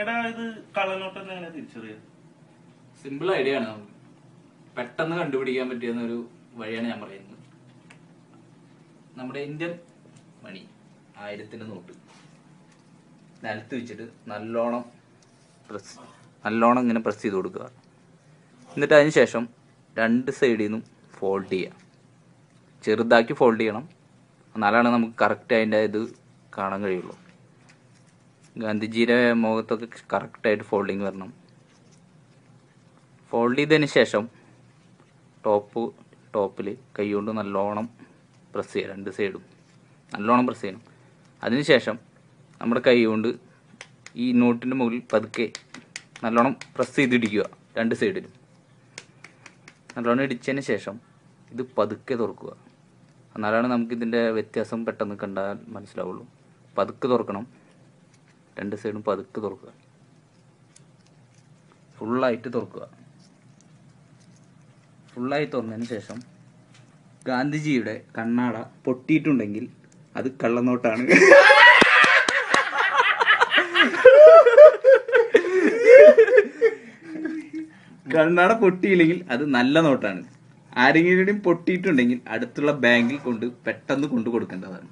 എടാ ഇത് കള്ളനോട്ട് എങ്ങനെ തിരിച്ചറിയാം? സിമ്പിൾ ഐഡിയ ആണ്, നമുക്ക് പെട്ടെന്ന് കണ്ടുപിടിക്കാൻ പറ്റിയ ഒരു വഴിയാണ് ഞാൻ പറയുന്നത്. നമ്മുടെ ഇന്ത്യൻ മണി 1000 നോട്ട് നിലത്ത് വെച്ചിട്ട് നല്ലോണം ഇങ്ങനെ പ്രസ് ചെയ്ത് കൊടുക്കുക. എന്നിട്ട് അതിന് ശേഷം 2 സൈഡിൽ നിന്നും ഫോൾഡ് ചെയ്യുക. ചെറുതാക്കി ഫോൾഡ് ചെയ്യണം, എന്നാലാണ് നമുക്ക് കറക്റ്റ് അതിൻ്റെ ഇത് കാണാൻ കഴിയുള്ളൂ. ഗാന്ധിജിയുടെ മുഖത്തൊക്കെ കറക്റ്റായിട്ട് ഫോൾഡിങ് വരണം. ഫോൾഡ് ചെയ്തതിന് ശേഷം ടോപ്പിൽ കൈ കൊണ്ട് നല്ലോണം പ്രസ് ചെയ്യുക. 2 സൈഡും നല്ലോണം പ്രസ് ചെയ്യണം. അതിനുശേഷം നമ്മുടെ കൈ കൊണ്ട് ഈ നോട്ടിൻ്റെ മുകളിൽ പതുക്കെ നല്ലോണം പ്രസ് ചെയ്തിടിക്കുക. 2 സൈഡിലും നല്ലോണം ഇടിച്ചതിന് ശേഷം ഇത് പതുക്കെ തുറക്കുക. എന്നാലാണ് നമുക്കിതിൻ്റെ വ്യത്യാസം പെട്ടെന്ന് കണ്ടാൽ മനസ്സിലാവുള്ളൂ. പതുക്കെ തുറക്കണം, 2 സൈഡും പതുക്കെ തുറക്കുക. ഫുള്ളായിട്ട് തുറക്കുക. ഫുള്ളായി തുറന്നതിന് ശേഷം ഗാന്ധിജിയുടെ കണ്ണാട പൊട്ടിയിട്ടുണ്ടെങ്കിൽ അത് കള്ളനോട്ടാണ്. കണ്ണാട പൊട്ടിയില്ലെങ്കിൽ അത് നല്ല നോട്ടാണ്. ആരെങ്കിലും പൊട്ടിയിട്ടുണ്ടെങ്കിൽ അടുത്തുള്ള ബാങ്കിൽ പെട്ടെന്ന് കൊണ്ടു കൊടുക്കേണ്ടതാണ്.